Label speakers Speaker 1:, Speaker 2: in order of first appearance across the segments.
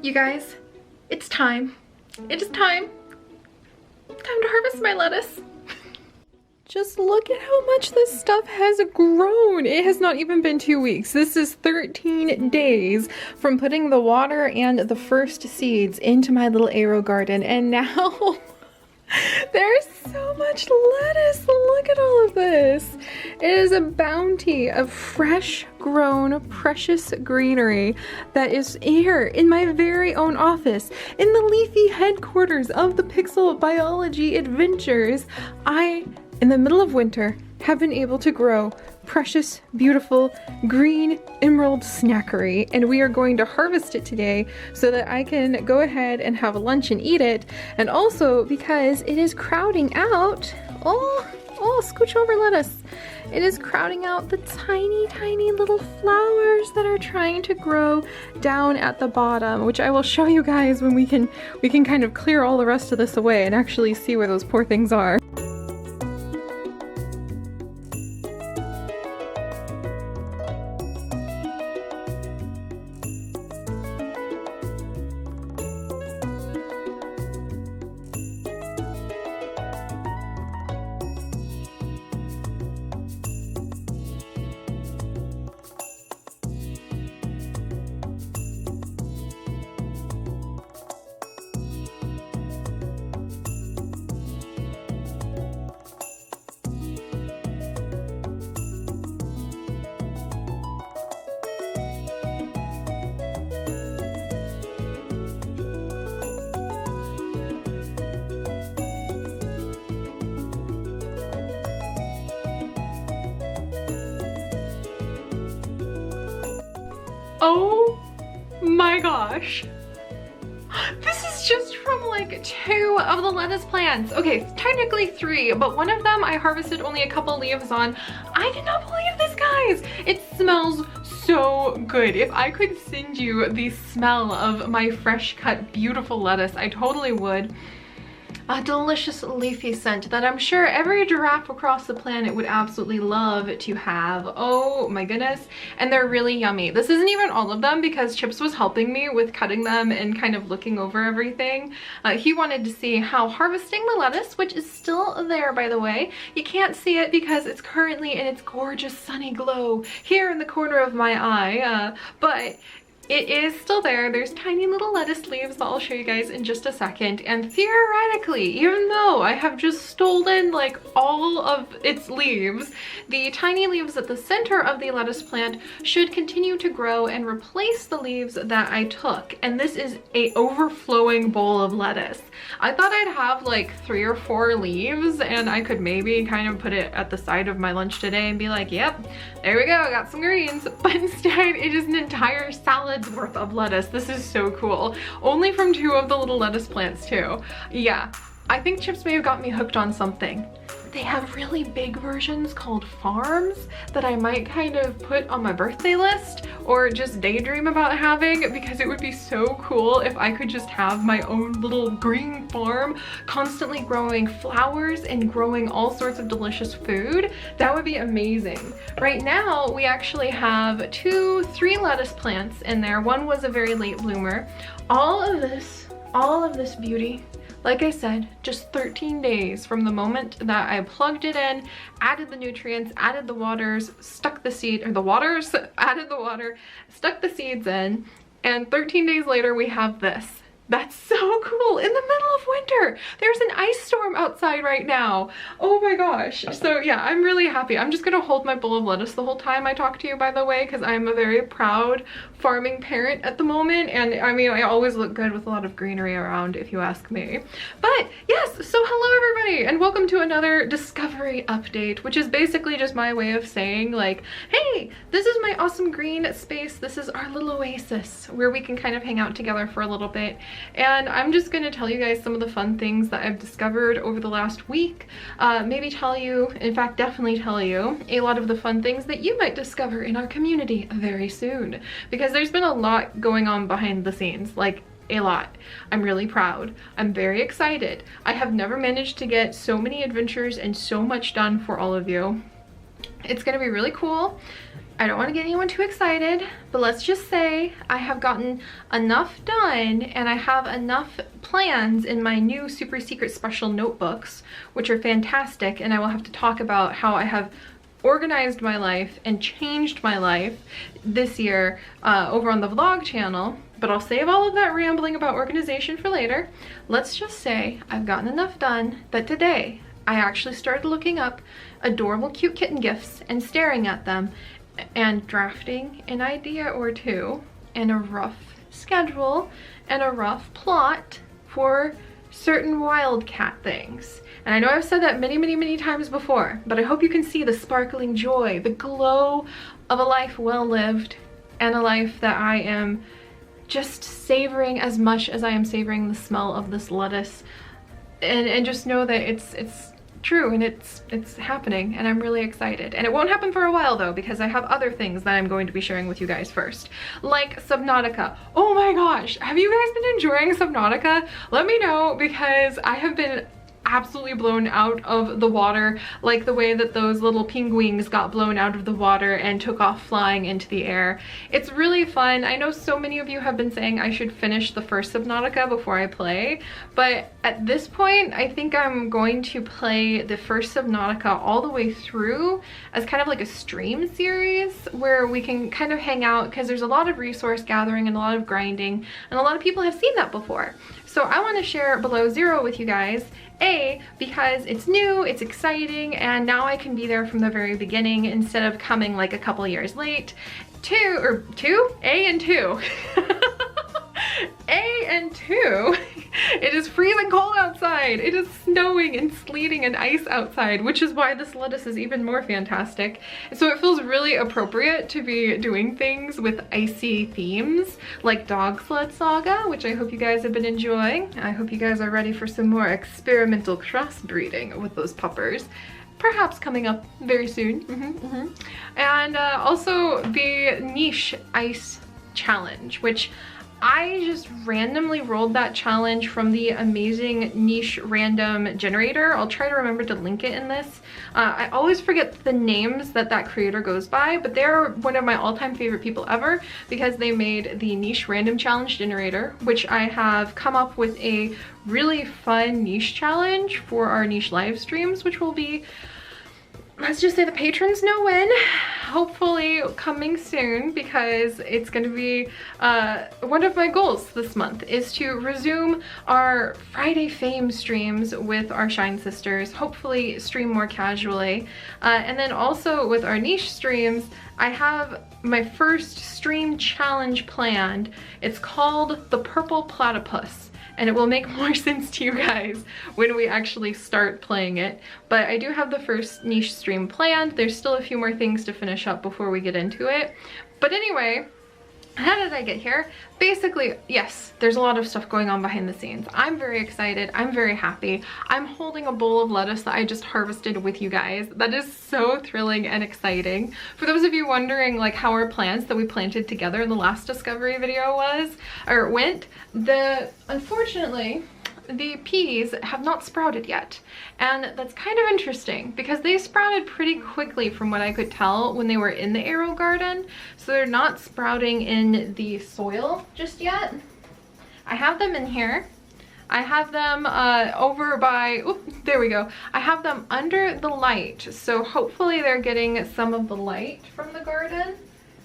Speaker 1: You guys, it's time. It is time. Time to harvest my lettuce. Just look at how much this stuff has grown. It has not even been 2 weeks. This is 13 days from putting the water and the first seeds into my little aero garden. And now there's so much lettuce. Look at all of this. It is a bounty of fresh grown precious greenery that is here in my very own office in the leafy headquarters of the Pixel Biology Adventures. In the middle of winter, have been able to grow precious, beautiful, green emerald snackery, and we are going to harvest it today so that I can go ahead and have lunch and eat it, and also because it is crowding out, scooch over lettuce. It is crowding out the tiny, tiny little flowers that are trying to grow down at the bottom, which I will show you guys when we can kind of clear all the rest of this away and actually see where those poor things are. Oh my gosh. This is just from like 2 of the lettuce plants. Okay, technically 3, but one of them I harvested only a couple leaves on. I did not believe this, guys. It smells so good. If I could send you the smell of my fresh cut beautiful lettuce, I totally would. A delicious leafy scent that I'm sure every giraffe across the planet would absolutely love to have. Oh my goodness. And they're really yummy. This isn't even all of them because Chips was helping me with cutting them and kind of looking over everything. He wanted to see how harvesting the lettuce, which is still there by the way, you can't see it because it's currently in its gorgeous sunny glow here in the corner of my eye, but it is still there. There's tiny little lettuce leaves that I'll show you guys in just a second. And theoretically, even though I have just stolen like all of its leaves, the tiny leaves at the center of the lettuce plant should continue to grow and replace the leaves that I took. And this is a overflowing bowl of lettuce. I thought I'd have like 3 or 4 leaves and I could maybe kind of put it at the side of my lunch today and be like, yep, there we go, I got some greens. But instead it is an entire salad worth of lettuce. This is so cool. Only from 2 of the little lettuce plants too. Yeah, I think Chips may have got me hooked on something. They have really big versions called farms that I might kind of put on my birthday list or just daydream about having, because it would be so cool if I could just have my own little green farm constantly growing flowers and growing all sorts of delicious food. That would be amazing. Right now we actually have 3 lettuce plants in there. One was a very late bloomer. All of this beauty, like I said, just 13 days from the moment that I plugged it in, added the nutrients, added the waters, stuck the seed, or the waters, added the water, stuck the seeds in, and 13 days later we have this. That's so cool in the middle of winter. There's an ice storm outside right now. Oh my gosh. So yeah, I'm really happy. I'm just gonna hold my bowl of lettuce the whole time I talk to you, by the way, because I'm a very proud farming parent at the moment. And I mean, I always look good with a lot of greenery around, if you ask me. But yes, so hello everybody and welcome to another discovery update, which is basically just my way of saying like, hey, this is my awesome green space. This is our little oasis where we can kind of hang out together for a little bit. And I'm just going to tell you guys some of the fun things that I've discovered over the last week. Maybe tell you, in fact definitely tell you, a lot of the fun things that you might discover in our community very soon. Because there's been a lot going on behind the scenes, like a lot. I'm really proud. I'm very excited. I have never managed to get so many adventures and so much done for all of you. It's going to be really cool. I don't want to get anyone too excited, but let's just say I have gotten enough done and I have enough plans in my new super secret special notebooks, which are fantastic, and I will have to talk about how I have organized my life and changed my life this year over on the vlog channel, but I'll save all of that rambling about organization for later. Let's just say I've gotten enough done that today I actually started looking up adorable cute kitten gifts and staring at them and drafting an idea or two and a rough schedule and a rough plot for certain wildcat things. And I know I've said that many times before, but I hope you can see the sparkling joy, the glow of a life well lived, and a life that I am just savoring as much as I am savoring the smell of this lettuce. And just know that it's true and it's happening, and I'm really excited. And it won't happen for a while though, because I have other things that I'm going to be sharing with you guys first, like Subnautica. Oh my gosh, have you guys been enjoying Subnautica? Let me know, because I have been absolutely blown out of the water, like the way that those little penguins got blown out of the water and took off flying into the air. It's really fun. I know so many of you have been saying I should finish the first Subnautica before I play, but at this point I think I'm going to play the first Subnautica all the way through as kind of like a stream series where we can kind of hang out, because there's a lot of resource gathering and a lot of grinding, and a lot of people have seen that before. So I want to share Below Zero with you guys, A, because it's new, it's exciting, and now I can be there from the very beginning instead of coming like a couple years late. A and two. A and two. It is freezing cold outside. It is snowing and sleeting and ice outside, which is why this lettuce is even more fantastic. So it feels really appropriate to be doing things with icy themes, like Dog Sled Saga, which I hope you guys have been enjoying. I hope you guys are ready for some more experimental crossbreeding with those puppers, perhaps coming up very soon. And also the niche ice challenge, which I just randomly rolled that challenge from the amazing niche random generator. I'll try to remember to link it in this. I always forget the names that creator goes by, but they're one of my all-time favorite people ever, because they made the niche random challenge generator, which I have come up with a really fun niche challenge for our niche live streams, which will be, let's just say the patrons know when, hopefully coming soon, because it's going to be one of my goals this month is to resume our Friday Fame streams with our Shine sisters, hopefully stream more casually, and then also with our niche streams I have my first stream challenge planned. It's called the Purple Platypus, and it will make more sense to you guys when we actually start playing it. But I do have the first niche stream planned. There's still a few more things to finish up before we get into it. But anyway, how did I get here? Basically, yes, there's a lot of stuff going on behind the scenes. I'm very excited. I'm very happy. I'm holding a bowl of lettuce that I just harvested with you guys. That is so thrilling and exciting. For those of you wondering like how our plants that we planted together in the last discovery video went, unfortunately, the peas have not sprouted yet, and that's kind of interesting because they sprouted pretty quickly from what I could tell when they were in the arrow garden, so they're not sprouting in the soil just yet. I have them in here. I have them over by, there we go. I have them under the light, so hopefully they're getting some of the light from the garden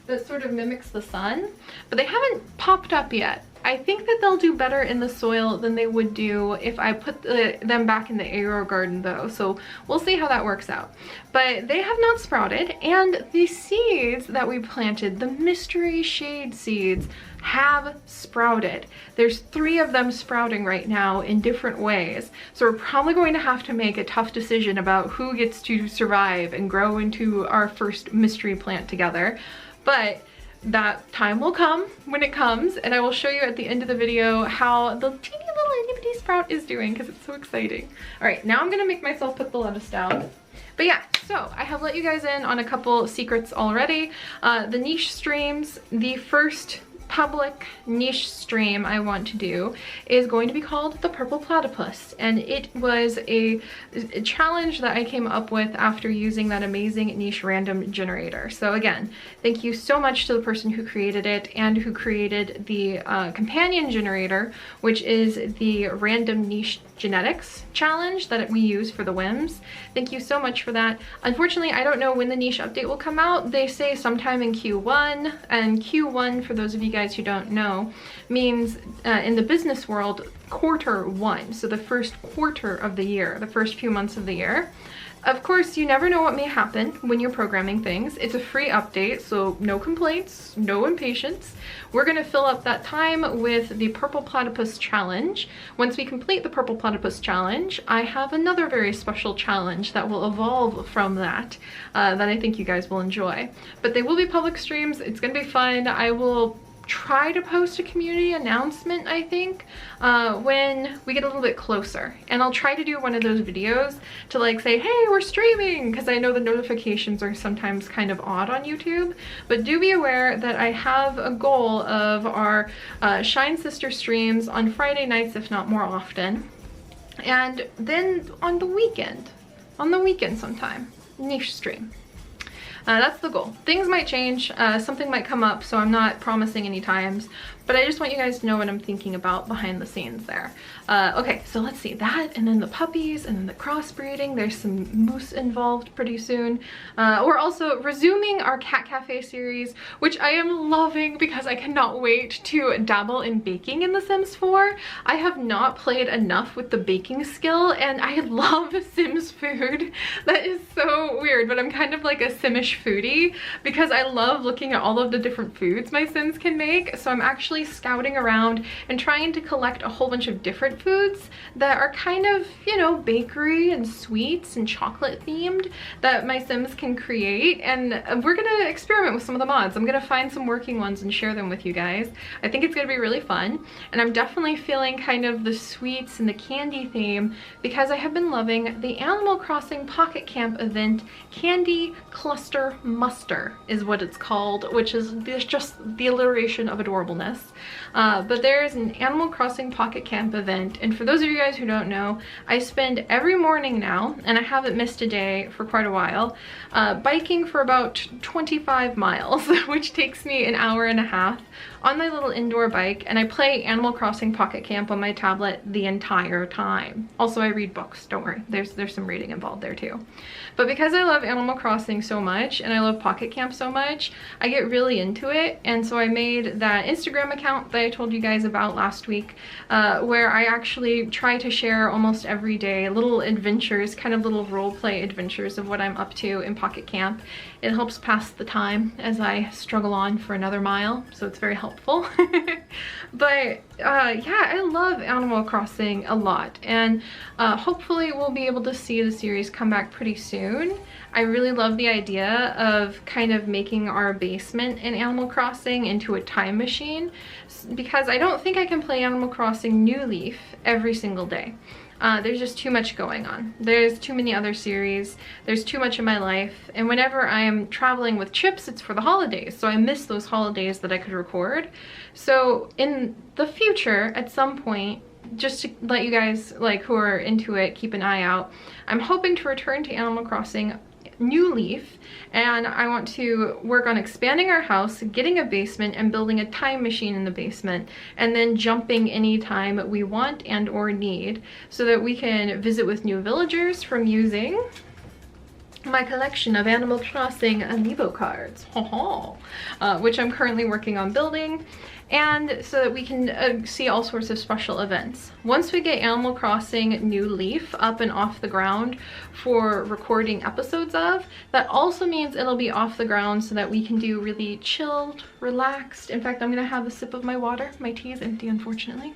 Speaker 1: that sort of mimics the sun, but they haven't popped up yet. I think that they'll do better in the soil than they would do if I put them back in the arrow garden though, so we'll see how that works out. But they have not sprouted, and the seeds that we planted, the mystery shade seeds, have sprouted. There's 3 of them sprouting right now in different ways, so we're probably going to have to make a tough decision about who gets to survive and grow into our first mystery plant together. But that time will come when it comes, and I will show you at the end of the video how the teeny little itty bitty sprout is doing, because it's so exciting. All right, now I'm gonna make myself put the lettuce down. But yeah, so I have let you guys in on a couple secrets already. The niche streams, the first public niche stream I want to do is going to be called the Purple Platypus, and it was a challenge that I came up with after using that amazing niche random generator. So again, thank you so much to the person who created it and who created the companion generator, which is the random niche genetics challenge that we use for the whims. Thank you so much for that. Unfortunately, I don't know when the niche update will come out. They say sometime in Q1, and Q1, for those of you guys who don't know, means in the business world, Q1. So the first quarter of the year, the first few months of the year. Of course, you never know what may happen when you're programming things. It's a free update, so no complaints, no impatience. We're gonna fill up that time with the Purple Platypus Challenge. Once we complete the Purple Platypus Challenge, I have another very special challenge that will evolve from that, that I think you guys will enjoy. But they will be public streams. It's gonna be fun. I will try to post a community announcement, I think, when we get a little bit closer. And I'll try to do one of those videos to like say, hey, we're streaming, because I know the notifications are sometimes kind of odd on YouTube. But do be aware that I have a goal of our Shine Sister streams on Friday nights, if not more often. And then on the weekend sometime, niche stream. That's the goal. Things might change, something might come up, so I'm not promising any times, but I just want you guys to know what I'm thinking about behind the scenes there. Okay, so let's see that, and then the puppies, and then the crossbreeding. There's some moose involved pretty soon. We're also resuming our Cat Cafe series, which I am loving because I cannot wait to dabble in baking in The Sims 4. I have not played enough with the baking skill, and I love Sims food. That is so weird, but I'm kind of like a Simish foodie because I love looking at all of the different foods my Sims can make. So I'm actually scouting around and trying to collect a whole bunch of different foods that are kind of, you know, bakery and sweets and chocolate themed that my Sims can create, and we're gonna experiment with some of the mods. I'm gonna find some working ones and share them with you guys. I think it's gonna be really fun, and I'm definitely feeling kind of the sweets and the candy theme because I have been loving the Animal Crossing Pocket Camp event. Candy Cluster Muster is what it's called, which is just the alliteration of adorableness. But there's an Animal Crossing Pocket Camp event, and for those of you guys who don't know, I spend every morning now, and I haven't missed a day for quite a while, biking for about 25 miles, which takes me an hour and a half on my little indoor bike, and I play Animal Crossing Pocket Camp on my tablet the entire time. Also, I read books, don't worry, there's some reading involved there too. But because I love Animal Crossing so much and I love Pocket Camp so much, I get really into it, and so I made that Instagram account that I told you guys about last week, where I actually try to share almost every day little adventures, kind of little role play adventures of what I'm up to in Pocket Camp. It helps pass the time as I struggle on for another mile, so it's very helpful. But yeah, I love Animal Crossing a lot, and hopefully we'll be able to see the series come back pretty soon. I really love the idea of kind of making our basement in Animal Crossing into a time machine, because I don't think I can play Animal Crossing New Leaf every single day. There's just too much going on. There's too many other series. There's too much in my life. And whenever I'm traveling with Chips, it's for the holidays. So I miss those holidays that I could record. So in the future, at some point, just to let you guys like who are into it keep an eye out, I'm hoping to return to Animal Crossing New Leaf, and I want to work on expanding our house, getting a basement, and building a time machine in the basement, and then jumping anytime we want and or need, so that we can visit with new villagers from using my collection of Animal Crossing Amiibo cards, which I'm currently working on building, and so that we can see all sorts of special events. Once we get Animal Crossing New Leaf up and off the ground for recording episodes of, that also means it'll be off the ground so that we can do really chilled, relaxed. In fact, I'm gonna have a sip of my water. My tea is empty, unfortunately.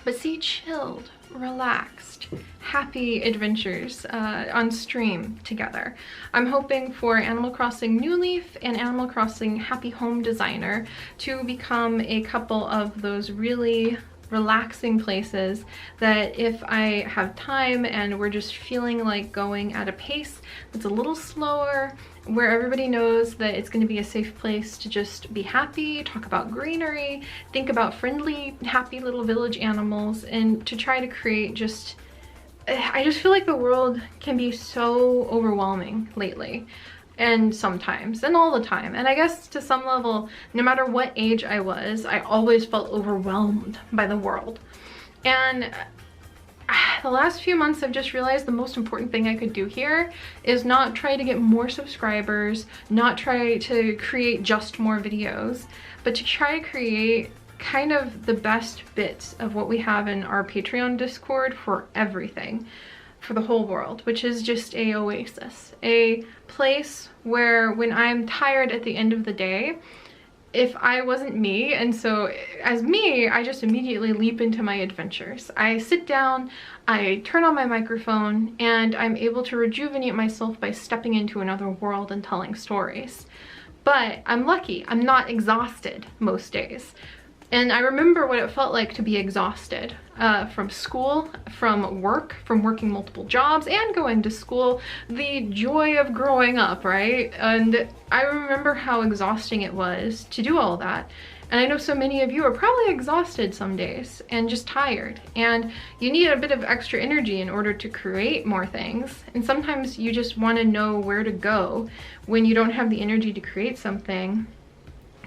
Speaker 1: But see, chilled, relaxed, happy adventures on stream together. I'm hoping for Animal Crossing New Leaf and Animal Crossing Happy Home Designer to become a couple of those really relaxing places that if I have time and we're just feeling like going at a pace that's a little slower, where everybody knows that it's going to be a safe place to just be happy, talk about greenery, think about friendly, happy little village animals, and to try to create just, I just feel like the world can be so overwhelming lately. And sometimes, and all the time. And I guess to some level, no matter what age I was, I always felt overwhelmed by the world. And the last few months I've just realized the most important thing I could do here is not try to get more subscribers, not try to create just more videos, but to try to create kind of the best bits of what we have in our Patreon Discord for everything, for the whole world, which is just a oasis, a place where when I'm tired at the end of the day, if I wasn't me, and so as me, I just immediately leap into my adventures. I sit down, I turn on my microphone, and I'm able to rejuvenate myself by stepping into another world and telling stories. But I'm lucky, I'm not exhausted most days. And I remember what it felt like to be exhausted from school, from work, from working multiple jobs and going to school, the joy of growing up, right? And I remember how exhausting it was to do all that. And I know so many of you are probably exhausted some days and just tired, and you need a bit of extra energy in order to create more things. And sometimes you just want to know where to go when you don't have the energy to create something,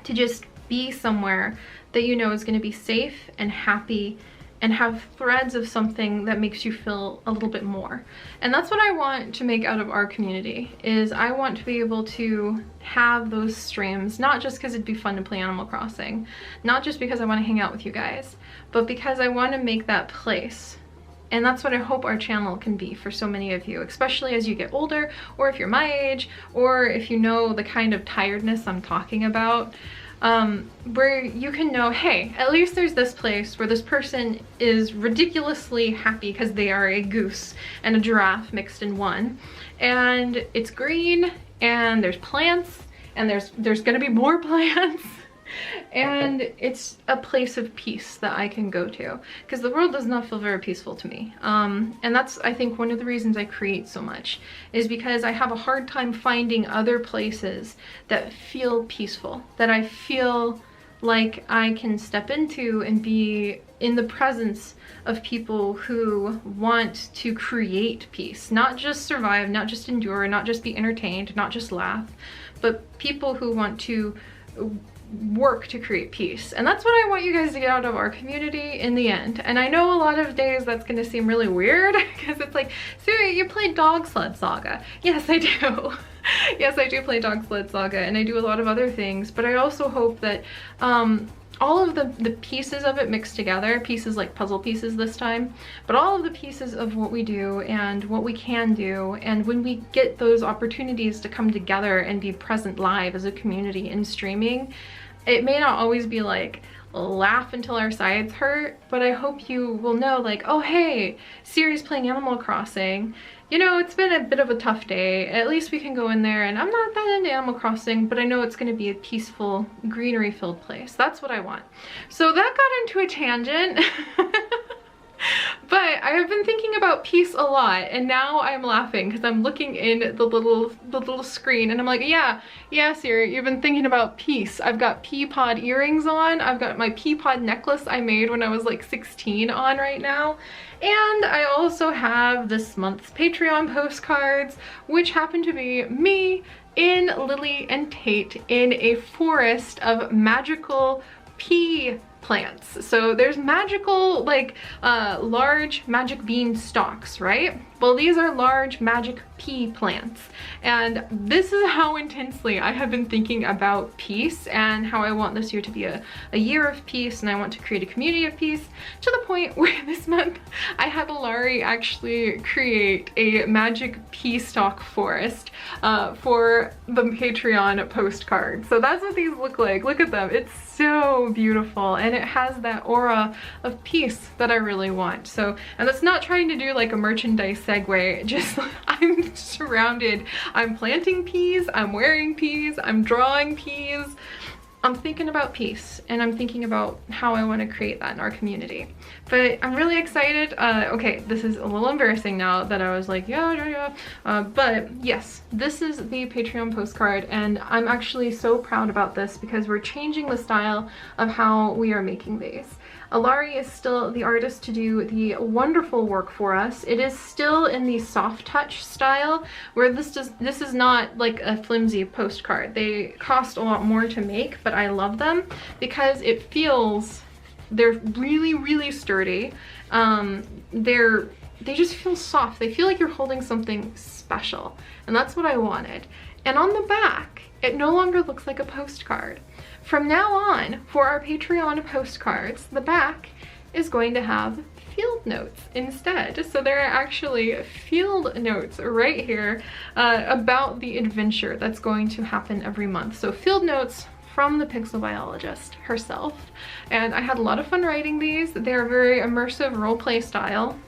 Speaker 1: to just be somewhere that you know is going to be safe and happy and have threads of something that makes you feel a little bit more. And that's what I want to make out of our community, is I want to be able to have those streams, not just because it'd be fun to play Animal Crossing, not just because I want to hang out with you guys, but because I want to make that place. And that's what I hope our channel can be for so many of you, especially as you get older, or if you're my age, or if you know the kind of tiredness I'm talking about. Where you can know, hey, at least there's this place where this person is ridiculously happy because they are a goose and a giraffe mixed in one, and it's green, and there's plants, and there's gonna be more plants, and it's a place of peace that I can go to, because the world does not feel very peaceful to me. And that's, I think, one of the reasons I create so much, is because I have a hard time finding other places that feel peaceful, that I feel like I can step into and be in the presence of people who want to create peace, not just survive, not just endure, not just be entertained, not just laugh, but people who want to work to create peace. And that's what I want you guys to get out of our community in the end. And I know a lot of days that's gonna seem really weird, because it's like, Seri, you play Dog Sled Saga. Yes, I do. Yes, I do play Dog Sled Saga, and I do a lot of other things, but I also hope that all of the pieces of it mixed together, pieces like puzzle pieces this time, but all of the pieces of what we do and what we can do, and when we get those opportunities to come together and be present live as a community in streaming, it may not always be like laugh until our sides hurt, but I hope you will know, like, oh hey, Seri's playing Animal Crossing. You know, it's been a bit of a tough day. At least we can go in there, and I'm not that into Animal Crossing, but I know it's gonna be a peaceful, greenery-filled place. That's what I want. So that got into a tangent. But I have been thinking about peace a lot, and now I'm laughing because I'm looking in the little screen, and I'm like, yeah, Seri, you've been thinking about peace. I've got pea pod earrings on. I've got my pea pod necklace I made when I was like 16 on right now. And I also have this month's Patreon postcards, which happen to be me in Lily and Tate in a forest of magical pea plants. So there's magical, like, large magic bean stalks, right? Well, these are large magic pea plants. And this is how intensely I have been thinking about peace, and how I want this year to be a year of peace, and I want to create a community of peace, to the point where this month I had Alari actually create a magic pea stalk forest for the Patreon postcard. So that's what these look like. Look at them. It's so beautiful, and it has that aura of peace that I really want. So, and that's not trying to do like a merchandise segue, just I'm surrounded, I'm planting peas, I'm wearing peas, I'm drawing peas. I'm thinking about peace, and I'm thinking about how I want to create that in our community. But I'm really excited. Okay, this is a little embarrassing now that I was like, yeah. But yes, this is the Patreon postcard, and I'm actually so proud about this because we're changing the style of how we are making these. Alari is still the artist to do the wonderful work for us. It is still in the soft touch style, where this is not like a flimsy postcard. They cost a lot more to make, but I love them because it feels, they're really, really sturdy. They just feel soft. They feel like you're holding something special, and that's what I wanted. And on the back, it no longer looks like a postcard. From now on, for our Patreon postcards, the back is going to have field notes instead. So there are actually field notes right here about the adventure that's going to happen every month. So field notes from the pixel biologist herself. And I had a lot of fun writing these. They're very immersive roleplay style.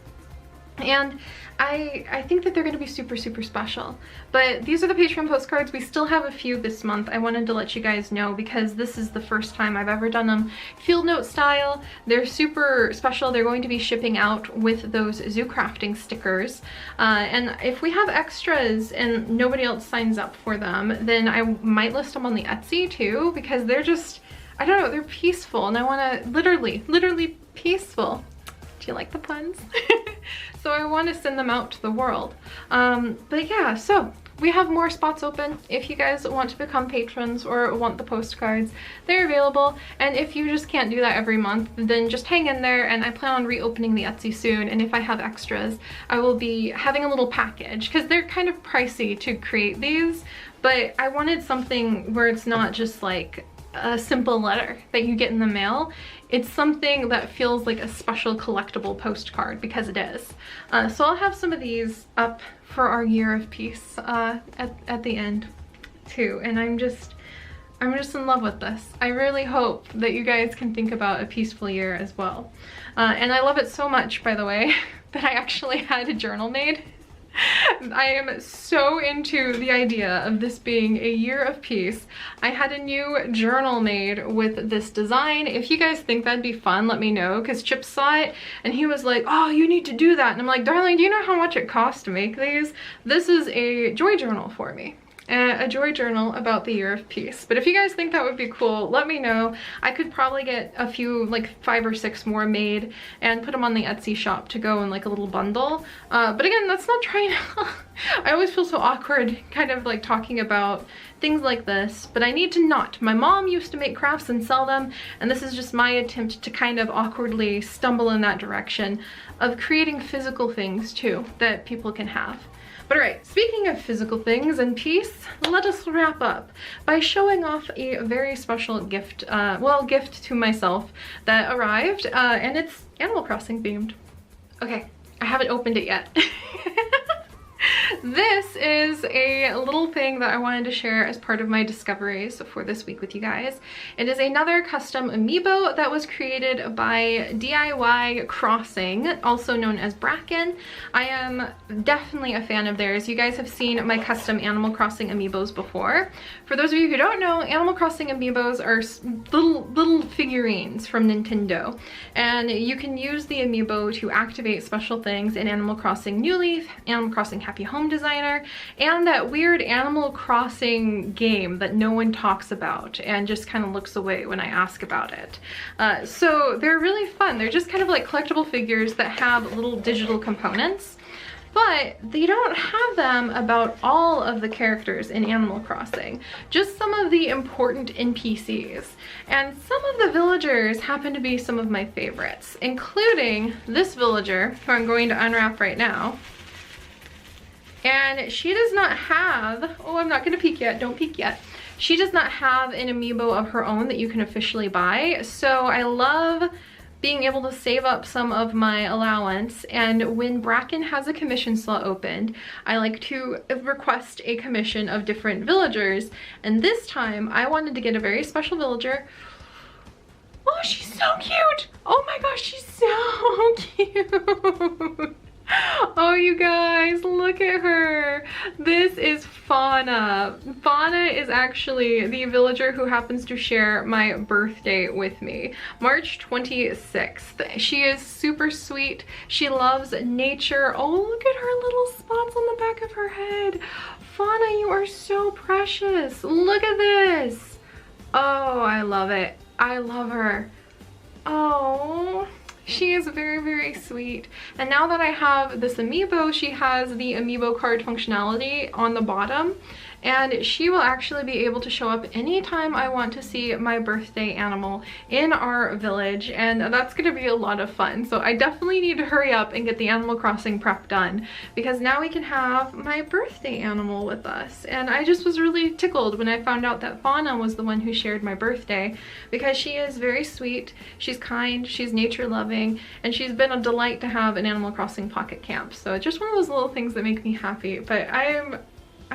Speaker 1: And I think that they're going to be super, super special. But these are the Patreon postcards. We still have a few this month. I wanted to let you guys know because this is the first time I've ever done them field note style. They're super special. They're going to be shipping out with those zoo crafting stickers. And if we have extras and nobody else signs up for them, then I might list them on the Etsy too, because they're just, I don't know, they're peaceful, and I want to literally peaceful. Do you like the puns? So I want to send them out to the world. But yeah, so we have more spots open. If you guys want to become patrons or want the postcards, they're available. And if you just can't do that every month, then just hang in there, and I plan on reopening the Etsy soon. And if I have extras, I will be having a little package, because they're kind of pricey to create these, but I wanted something where it's not just like a simple letter that you get in the mail. It's something that feels like a special collectible postcard, because it is. So I'll have some of these up for our year of peace at the end too. And I'm just in love with this. I really hope that you guys can think about a peaceful year as well. And I love it so much, by the way, that I actually had a journal made. I am so into the idea of this being a year of peace. I had a new journal made with this design. If you guys think that'd be fun, let me know, because Chip saw it and he was like, oh, you need to do that. And I'm like, darling, do you know how much it costs to make these? This is a joy journal for me. A joy journal about the year of peace. But if you guys think that would be cool, let me know. I could probably get a few, like 5 or 6 more made and put them on the Etsy shop to go in like a little bundle. But again, that's not trying to I always feel so awkward kind of like talking about things like this, but I need to not. My mom used to make crafts and sell them, and this is just my attempt to kind of awkwardly stumble in that direction of creating physical things too that people can have. But alright, speaking of physical things and peace, let us wrap up by showing off a very special gift, gift to myself that arrived, and it's Animal Crossing themed. Okay, I haven't opened it yet. This is a little thing that I wanted to share as part of my discoveries for this week with you guys. It is another custom amiibo that was created by DIY Crossing, also known as Bracken. I am definitely a fan of theirs. You guys have seen my custom Animal Crossing amiibos before. For those of you who don't know, Animal Crossing amiibos are little figurines from Nintendo, and you can use the amiibo to activate special things in Animal Crossing New Leaf, Animal Crossing Happy Home Designer, and that weird Animal Crossing game that no one talks about and just kind of looks away when I ask about it. So they're really fun. They're just kind of like collectible figures that have little digital components, but they don't have them about all of the characters in Animal Crossing, just some of the important NPCs. And some of the villagers happen to be some of my favorites, including this villager, who I'm going to unwrap right now. And she does not have, oh, I'm not gonna peek yet, don't peek yet. She does not have an amiibo of her own that you can officially buy. So I love being able to save up some of my allowance, and when Bracken has a commission slot opened, I like to request a commission of different villagers, and this time I wanted to get a very special villager. Oh, she's so cute! Oh my gosh, she's so cute! Oh, you guys, look at her. This is Fauna. Fauna is actually the villager who happens to share my birthday with me, March 26th. She is super sweet. She loves nature. Oh, look at her little spots on the back of her head. Fauna, you are so precious. Look at this. Oh, I love it. I love her. Oh. She is very, very sweet. And now that I have this Amiibo, she has the Amiibo card functionality on the bottom. And she will actually be able to show up anytime I want to see my birthday animal in our village. And that's gonna be a lot of fun. So I definitely need to hurry up and get the Animal Crossing prep done, because now we can have my birthday animal with us. And I just was really tickled when I found out that Fauna was the one who shared my birthday, because she is very sweet, she's kind, she's nature loving, and she's been a delight to have in Animal Crossing Pocket Camp. So just one of those little things that make me happy. But I'm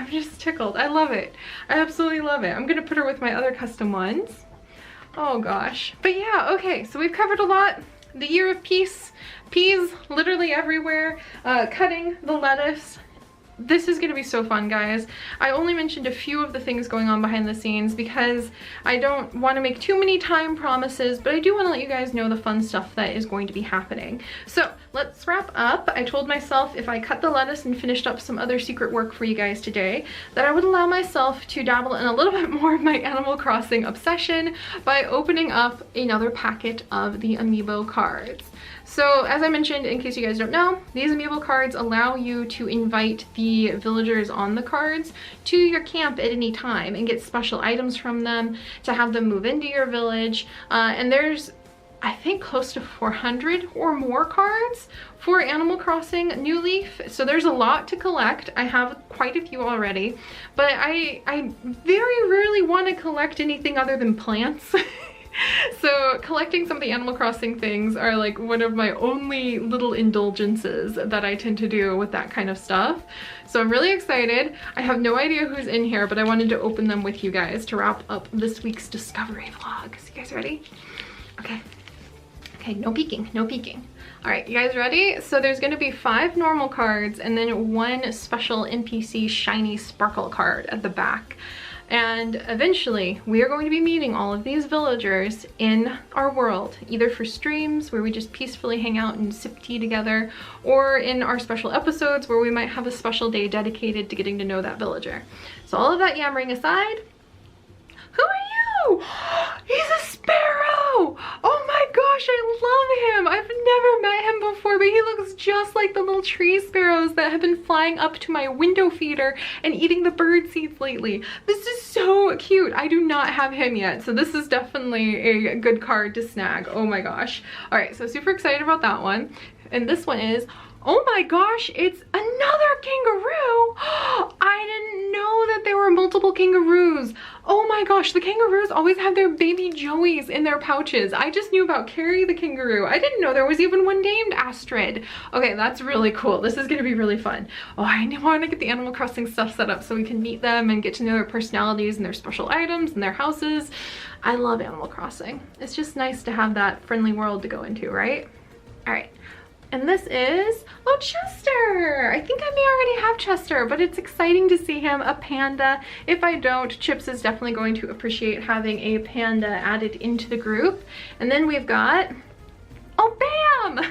Speaker 1: just tickled. I love it. I absolutely love it. I'm gonna put her with my other custom ones. Oh gosh. But yeah, okay, so we've covered a lot. The year of peace, peas literally everywhere, cutting the lettuce. This is gonna be so fun, guys. I only mentioned a few of the things going on behind the scenes because I don't want to make too many time promises, but I do want to let you guys know the fun stuff that is going to be happening. So let's wrap up. I told myself if I cut the lettuce and finished up some other secret work for you guys today, that I would allow myself to dabble in a little bit more of my Animal Crossing obsession by opening up another packet of the Amiibo cards. So as I mentioned, in case you guys don't know, these Amiibo cards allow you to invite the villagers on the cards to your camp at any time and get special items from them to have them move into your village. And there's, I think, close to 400 or more cards for Animal Crossing New Leaf. So there's a lot to collect. I have quite a few already, but I very rarely want to collect anything other than plants. So collecting some of the Animal Crossing things are like one of my only little indulgences that I tend to do with that kind of stuff. So I'm really excited. I have no idea who's in here, but I wanted to open them with you guys to wrap up this week's discovery vlog. So you guys ready? Okay. Okay, no peeking, no peeking. All right, you guys ready? So there's gonna be 5 normal cards and then 1 special NPC shiny sparkle card at the back. And eventually we are going to be meeting all of these villagers in our world, either for streams where we just peacefully hang out and sip tea together, or in our special episodes where we might have a special day dedicated to getting to know that villager. So all of that yammering aside, who are you? He's a sparrow! Oh my gosh, I love him! I've never met him before, but he looks just like the little tree sparrows that have been flying up to my window feeder and eating the bird seeds lately. This is so cute. I do not have him yet, so this is definitely a good card to snag. Oh my gosh. All right, so super excited about that one. And this one is, oh my gosh, it's another kangaroo! I didn't know that there were multiple kangaroos. Oh my gosh, the kangaroos always have their baby joeys in their pouches. I just knew about Carrie the kangaroo. I didn't know there was even one named Astrid. Okay, that's really cool. This is gonna be really fun. Oh, I want to get the Animal Crossing stuff set up so we can meet them and get to know their personalities and their special items and their houses. I love Animal Crossing. It's just nice to have that friendly world to go into, right? All right. And this is, oh, Chester! I think I may already have Chester, but it's exciting to see him, a panda. If I don't, Chips is definitely going to appreciate having a panda added into the group. And then we've got, oh, Bam!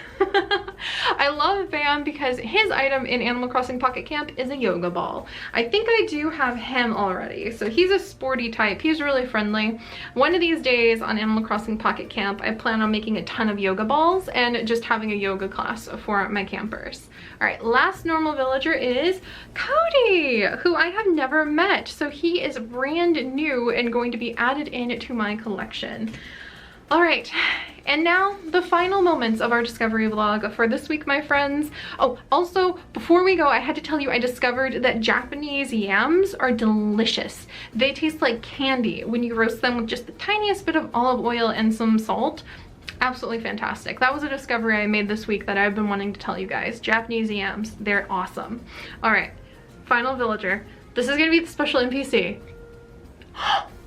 Speaker 1: I love Bam because his item in Animal Crossing Pocket Camp is a yoga ball. I think I do have him already. So he's a sporty type. He's really friendly. One of these days on Animal Crossing Pocket Camp, I plan on making a ton of yoga balls and just having a yoga class for my campers. All right, last normal villager is Cody, who I have never met. So he is brand new and going to be added into my collection. All right, and now the final moments of our discovery vlog for this week, my friends. Oh, also, before we go, I had to tell you I discovered that Japanese yams are delicious. They taste like candy when you roast them with just the tiniest bit of olive oil and some salt. Absolutely fantastic. That was a discovery I made this week that I've been wanting to tell you guys. Japanese yams, they're awesome. All right, final villager. This is gonna be the special NPC.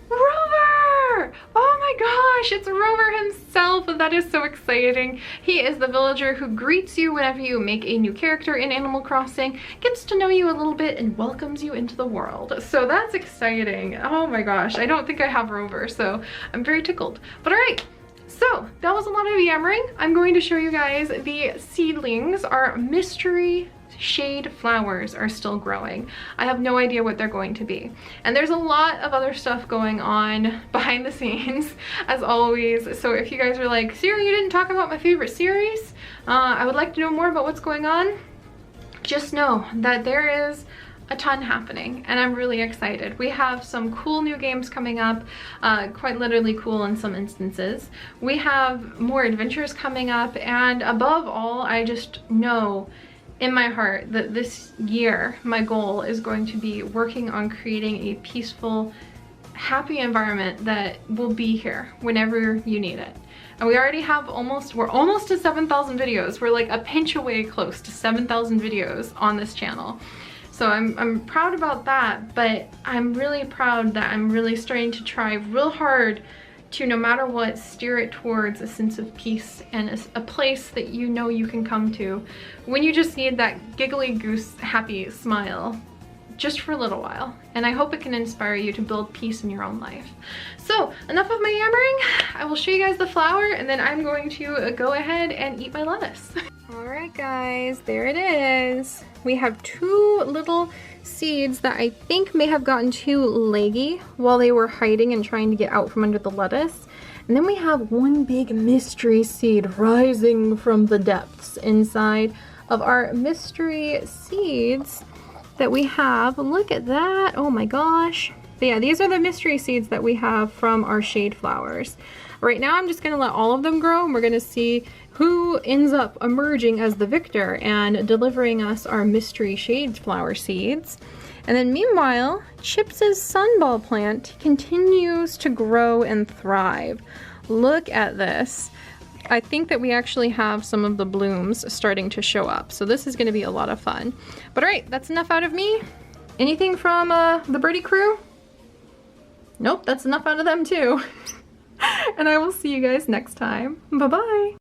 Speaker 1: Rover! Oh my gosh, it's Rover himself. That is so exciting. He is the villager who greets you whenever you make a new character in Animal Crossing, gets to know you a little bit, and welcomes you into the world. So that's exciting. Oh my gosh, I don't think I have Rover, so I'm very tickled. But all right. So that was a lot of yammering. I'm going to show you guys the seedlings. Our mystery shade flowers are still growing. I have no idea what they're going to be. And there's a lot of other stuff going on behind the scenes, as always. So if you guys are like, Seri, you didn't talk about my favorite series, I would like to know more about what's going on. Just know that there is a ton happening and I'm really excited. We have some cool new games coming up, quite literally cool in some instances. We have more adventures coming up, and above all, I just know in my heart that this year my goal is going to be working on creating a peaceful, happy environment that will be here whenever you need it. And we already have we're almost to 7,000 videos. We're like a pinch away close to 7,000 videos on this channel. So I'm proud about that, but I'm really proud that I'm really starting to try real hard to, no matter what, steer it towards a sense of peace and a place that you know you can come to when you just need that giggly goose happy smile just for a little while. And I hope it can inspire you to build peace in your own life. So enough of my yammering. I will show you guys the flower, and then I'm going to go ahead and eat my lettuce. All right guys, there it is. We have two little seeds that I think may have gotten too leggy while they were hiding and trying to get out from under the lettuce. And then we have one big mystery seed rising from the depths inside of our mystery seeds that we have. Look at that. Oh my gosh. But yeah, these are the mystery seeds that we have from our shade flowers. Right now I'm just gonna let all of them grow, and we're gonna see who ends up emerging as the victor and delivering us our mystery shade flower seeds. And then meanwhile, Chips's sunball plant continues to grow and thrive. Look at this. I think that we actually have some of the blooms starting to show up, so this is going to be a lot of fun. But all right, that's enough out of me. Anything from the birdie crew? Nope, that's enough out of them too. And I will see you guys next time. Bye-bye.